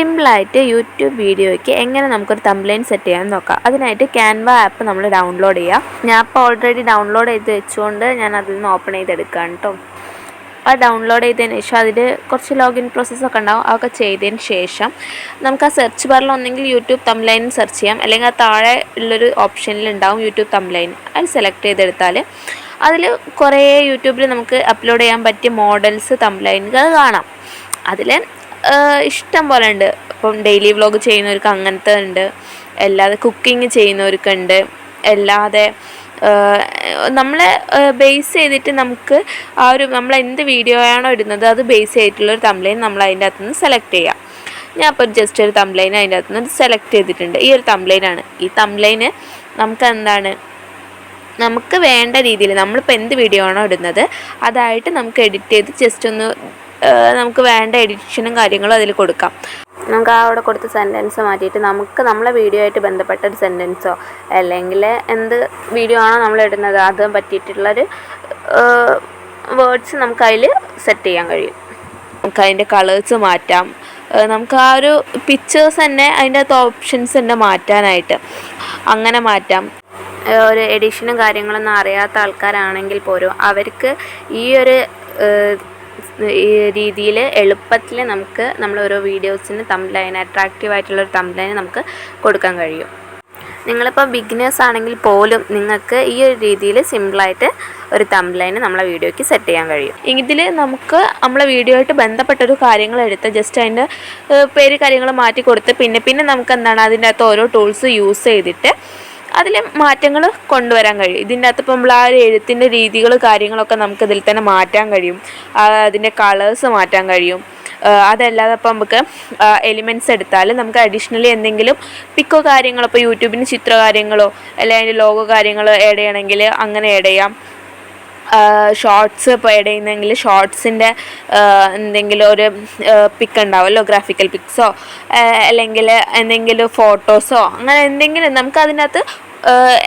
സിമ്പിളായിട്ട് യൂട്യൂബ് വീഡിയോയ്ക്ക് എങ്ങനെ നമുക്കൊരു തംബ്ലൈൻ സെറ്റ് ചെയ്യാമെന്ന് നോക്കാം. അതിനായിട്ട് ക്യാൻവ ആപ്പ് നമ്മൾ ഡൗൺലോഡ് ചെയ്യുക. ഞാൻ ഇപ്പോൾ ഓൾറെഡി ഡൗൺലോഡ് ചെയ്ത് വെച്ചുകൊണ്ട് ഞാൻ അതിൽ നിന്ന് ഓപ്പൺ ചെയ്തെടുക്കുകയാണ് കേട്ടോ. അത് ഡൗൺലോഡ് ചെയ്തതിന് ശേഷം അതിൽ കുറച്ച് ലോഗിൻ പ്രോസസ്സൊക്കെ ഉണ്ടാവും. അതൊക്കെ ചെയ്തതിന് ശേഷം നമുക്ക് ആ സെർച്ച് ബാറിൽ ഒന്നെങ്കിൽ യൂട്യൂബ് തംബ്ലൈൻ സെർച്ച് ചെയ്യാം, അല്ലെങ്കിൽ ആ താഴെ ഉള്ളൊരു ഓപ്ഷനിൽ ഉണ്ടാവും യൂട്യൂബ് തംബ്ലൈൻ. അത് സെലക്ട് ചെയ്തെടുത്താൽ അതിൽ കുറേ യൂട്യൂബിൽ നമുക്ക് അപ്ലോഡ് ചെയ്യാൻ പറ്റിയ മോഡൽസ് തംബ്ലൈനുകൾ കാണാം. അതിൽ ഇഷ്ടം പോലെ ഉണ്ട്. ഇപ്പം ഡെയിലി വ്ലോഗ് ചെയ്യുന്നവർക്ക് അങ്ങനത്തെ ഉണ്ട്, അല്ലാതെ കുക്കിംഗ് ചെയ്യുന്നവർക്കുണ്ട്, അല്ലാതെ നമ്മളെ ബേസ് ചെയ്തിട്ട് നമുക്ക് ആ ഒരു നമ്മൾ എന്ത് വീഡിയോ ആണോ ഇടുന്നത് അത് ബേസ് ചെയ്തിട്ടുള്ളൊരു തംബ്ലൈൻ നമ്മൾ അതിൻ്റെ അകത്തു നിന്ന് സെലക്ട് ചെയ്യുക. ഞാൻ ഇപ്പോൾ ജസ്റ്റ് ഒരു തംബ്ലൈൻ അതിൻ്റെ അകത്തു നിന്ന് സെലക്ട് ചെയ്തിട്ടുണ്ട്. ഈ ഒരു തംബ്ലൈനാണ്. ഈ തംബ്ലൈന് നമുക്ക് വേണ്ട രീതിയിൽ നമ്മളിപ്പോൾ എന്ത് വീഡിയോ ആണോ ഇടുന്നത് അതായിട്ട് നമുക്ക് എഡിറ്റ് ചെയ്ത് ജസ്റ്റ് ഒന്ന് നമുക്ക് വേണ്ട എഡിഷനും കാര്യങ്ങളും അതിൽ കൊടുക്കാം. നമുക്ക് അവിടെ കൊടുത്ത സെൻറ്റൻസ് മാറ്റിയിട്ട് നമുക്ക് നമ്മളെ വീഡിയോ ആയിട്ട് ബന്ധപ്പെട്ട ഒരു സെൻറ്റൻസോ അല്ലെങ്കിൽ എന്ത് വീഡിയോ ആണോ നമ്മൾ ഇടുന്നത് അത് പറ്റിയിട്ടുള്ളൊരു വേർഡ്സ് നമുക്ക് അതിൽ സെറ്റ് ചെയ്യാൻ കഴിയും. നമുക്ക് അതിൻ്റെ കളേഴ്സ് മാറ്റാം. നമുക്ക് ആ ഒരു പിക്ചേഴ്സ് തന്നെ അതിൻ്റെ അകത്ത് ഓപ്ഷൻസ് ഉണ്ട് മാറ്റാനായിട്ട്. അങ്ങനെ മാറ്റാം. ഒരു എഡിഷനും കാര്യങ്ങളൊന്നും അറിയാത്ത ആൾക്കാരാണെങ്കിൽ പോലും അവർക്ക് ഈ ഒരു രീതിയിൽ എളുപ്പത്തിൽ നമുക്ക് നമ്മൾ ഓരോ വീഡിയോസിന് തംബ്ലൈൻ അട്രാക്റ്റീവായിട്ടുള്ളൊരു തംബ്ലൈൻ നമുക്ക് കൊടുക്കാൻ കഴിയും. നിങ്ങളിപ്പോൾ ബിഗിനേഴ്സ് ആണെങ്കിൽ പോലും നിങ്ങൾക്ക് ഈ ഒരു രീതിയിൽ സിമ്പിളായിട്ട് ഒരു തംബ്ലൈൻ നമ്മളെ വീഡിയോയ്ക്ക് സെറ്റ് ചെയ്യാൻ കഴിയും. ഇതിൽ നമുക്ക് നമ്മളെ വീഡിയോ ആയിട്ട് ബന്ധപ്പെട്ടൊരു കാര്യങ്ങൾ എടുത്ത് ജസ്റ്റ് അതിൻ്റെ പേര് കാര്യങ്ങൾ മാറ്റി കൊടുത്ത് പിന്നെ നമുക്ക് അതിൻ്റെ അകത്ത് ഓരോ ടൂൾസ് യൂസ് ചെയ്തിട്ട് അതിൽ മാറ്റങ്ങൾ കൊണ്ടുവരാൻ കഴിയും. ഇതിൻ്റെ അകത്ത് ഇപ്പോൾ നമ്മൾ ആ ഒരു എഴുത്തിൻ്റെ രീതികൾ കാര്യങ്ങളൊക്കെ നമുക്ക് ഇതിൽ തന്നെ മാറ്റാൻ കഴിയും. അതിൻ്റെ കളേഴ്സ് മാറ്റാൻ കഴിയും. അതല്ലാതെ ഇപ്പോൾ നമുക്ക് എലിമെൻറ്റ്സ് എടുത്താൽ നമുക്ക് അഡീഷണലി എന്തെങ്കിലും പിക്കോ കാര്യങ്ങളോ ഇപ്പോൾ യൂട്യൂബിന് ചിത്ര കാര്യങ്ങളോ അല്ലെങ്കിൽ അതിൻ്റെ ലോഗോ കാര്യങ്ങളോ ആഡ് ചെയ്യണമെങ്കിൽ അങ്ങനെ ആഡ് ചെയ്യാം. ഷോർട്സ് ഇപ്പോൾ ആഡ് ചെയ്യുന്നെങ്കിൽ ഷോർട്സിൻ്റെ എന്തെങ്കിലും ഒരു പിക്ക് ഉണ്ടാവുമല്ലോ, ഗ്രാഫിക്കൽ പിക്സോ അല്ലെങ്കിൽ എന്തെങ്കിലും ഫോട്ടോസോ അങ്ങനെ എന്തെങ്കിലും നമുക്ക് അതിനകത്ത്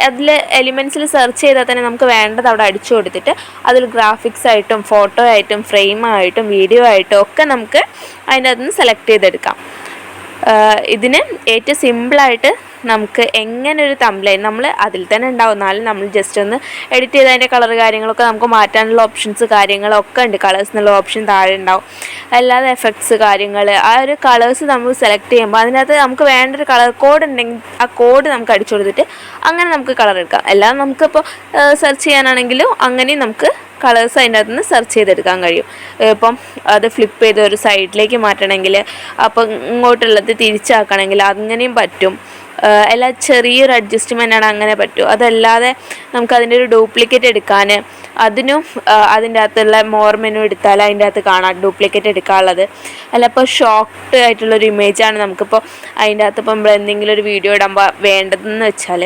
അതിൽ എലിമെൻറ്റ്സിൽ സെർച്ച് ചെയ്താൽ തന്നെ നമുക്ക് വേണ്ടത് അവിടെ അടിച്ചു കൊടുത്തിട്ട് അതിൽ ഗ്രാഫിക്സ് ആയിട്ടും ഫോട്ടോ ആയിട്ടും ഫ്രെയിമായിട്ടും വീഡിയോ ആയിട്ടും ഒക്കെ നമുക്ക് അതിൻ്റെ അകത്തുനിന്ന് സെലക്ട് ചെയ്തെടുക്കാം. ഇതിന് ഏറ്റവും സിമ്പിളായിട്ട് നമുക്ക് എങ്ങനെ ഒരു തംബ്ലൈൻ നമ്മൾ അതിൽ തന്നെ ഉണ്ടാവും. എന്നാലും നമ്മൾ ജസ്റ്റ് ഒന്ന് എഡിറ്റ് ചെയ്ത് അതിൻ്റെ കളർ കാര്യങ്ങളൊക്കെ നമുക്ക് മാറ്റാനുള്ള ഓപ്ഷൻസ് കാര്യങ്ങളൊക്കെ ഉണ്ട്. കളേഴ്സ് എന്നുള്ള ഓപ്ഷൻ താഴെ ഉണ്ടാവും. അല്ലാതെ എഫക്ട്സ് കാര്യങ്ങൾ ആ ഒരു കളേഴ്സ് നമ്മൾ സെലക്ട് ചെയ്യുമ്പോൾ അതിനകത്ത് നമുക്ക് വേണ്ടൊരു കളർ കോഡ് ഉണ്ടെങ്കിൽ ആ കോഡ് നമുക്ക് അടിച്ചു കൊടുത്തിട്ട് അങ്ങനെ നമുക്ക് കളർ എടുക്കാം. അല്ലാതെ നമുക്കിപ്പോൾ സെർച്ച് ചെയ്യാനാണെങ്കിലും അങ്ങനെയും നമുക്ക് കളേഴ്സ് അതിൻ്റെ അകത്ത് നിന്ന് സെർച്ച് ചെയ്തെടുക്കാൻ കഴിയും. ഇപ്പം അത് ഫ്ലിപ്പ് ചെയ്ത് ഒരു സൈഡിലേക്ക് മാറ്റണമെങ്കിൽ അപ്പം ഇങ്ങോട്ടുള്ളത് തിരിച്ചാക്കണമെങ്കിൽ അങ്ങനെയും പറ്റും. എല്ലാ ചെറിയൊരു അഡ്ജസ്റ്റ്മെൻ്റാണ് അങ്ങനെ പറ്റും. അതല്ലാതെ നമുക്കതിൻ്റെ ഒരു ഡ്യൂപ്ലിക്കേറ്റ് എടുക്കാൻ അതിനും അതിൻ്റെ അകത്തുള്ള മോർ മെനു എടുത്താൽ അതിൻ്റെ അകത്ത് കാണാം ഡ്യൂപ്ലിക്കേറ്റ് എടുക്കാനുള്ളത്. അല്ല ഇപ്പോൾ ഷോർട്ട് ആയിട്ടുള്ളൊരു ഇമേജാണ് നമുക്കിപ്പോൾ അതിൻ്റെ അകത്ത് ഇപ്പോൾ നമ്മൾ എന്തെങ്കിലും ഒരു വീഡിയോ ഇടുമ്പോൾ വേണ്ടതെന്ന് വെച്ചാൽ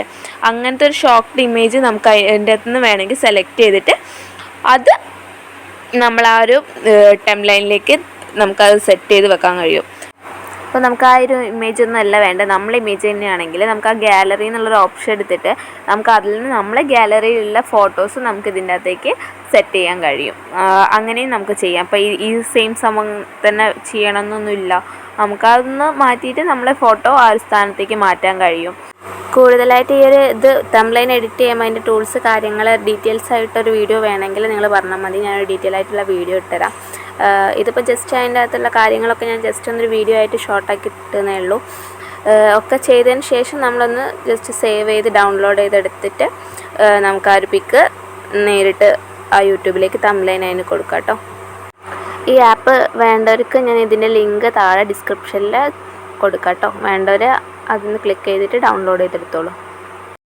അങ്ങനത്തെ ഒരു ഷോർട്ട് ഇമേജ് നമുക്ക് അതിൻ്റെ അകത്ത് നിന്ന് വേണമെങ്കിൽ സെലക്ട് ചെയ്തിട്ട് അത് നമ്മൾ ആ ഒരു ടൈംലൈനിലേക്ക് നമുക്കത് സെറ്റ് ചെയ്ത് വെക്കാൻ കഴിയും. അപ്പോൾ നമുക്ക് ആ ഒരു ഇമേജ് ഒന്നും അല്ല വേണ്ടത്, നമ്മളെ ഇമേജ് തന്നെയാണെങ്കിൽ നമുക്ക് ആ ഗാലറി എന്നുള്ളൊരു ഓപ്ഷൻ എടുത്തിട്ട് നമുക്ക് അതിൽ നിന്ന് നമ്മളെ ഗാലറിയിലുള്ള ഫോട്ടോസ് നമുക്ക് ഇതിൻ്റെ അകത്തേക്ക് സെറ്റ് ചെയ്യാൻ കഴിയും. അങ്ങനെയും നമുക്ക് ചെയ്യാം. അപ്പോൾ ഈ സെയിം സംഭവം തന്നെ ചെയ്യണമെന്നൊന്നുമില്ല. നമുക്കതൊന്ന് മാറ്റിയിട്ട് നമ്മളെ ഫോട്ടോ ആ ഒരു സ്ഥാനത്തേക്ക് മാറ്റാൻ കഴിയും. കൂടുതലായിട്ട് ഈ ഒരു തംബ്ലൈൻ എഡിറ്റ് ചെയ്യുമ്പോൾ അതിൻ്റെ ടൂൾസ് കാര്യങ്ങൾ ഡീറ്റെയിൽസ് ആയിട്ടൊരു വീഡിയോ വേണമെങ്കിൽ നിങ്ങൾ പറഞ്ഞാൽ മതി, ഞാനൊരു ഡീറ്റെയിൽ ആയിട്ടുള്ള വീഡിയോ ഇട്ടുതരാം. ഇതിപ്പോൾ ജസ്റ്റ് അതിൻ്റെ അകത്തുള്ള കാര്യങ്ങളൊക്കെ ഞാൻ ജസ്റ്റ് ഒന്നൊരു വീഡിയോ ആയിട്ട് ഷോർട്ടാക്കി ഇട്ടുന്നേ ഉള്ളൂ. ഒക്കെ ചെയ്തതിന് ശേഷം നമ്മളൊന്ന് ജസ്റ്റ് സേവ് ചെയ്ത് ഡൗൺലോഡ് ചെയ്തെടുത്തിട്ട് നമുക്ക് ആ ഒരു പിക്ക് നേരിട്ട് ആ യൂട്യൂബിലേക്ക് തംബ്ലൈൻ അതിന് കൊടുക്കാം കേട്ടോ. ഈ ആപ്പ് വേണ്ടവർക്ക് ഞാൻ ഇതിൻ്റെ ലിങ്ക് താഴെ ഡിസ്ക്രിപ്ഷനിൽ കൊടുക്കാം കേട്ടോ. വേണ്ടവർ അതിന് ക്ലിക്ക് ചെയ്തിട്ട് ഡൗൺലോഡ് ചെയ്തെടുത്തോളൂ.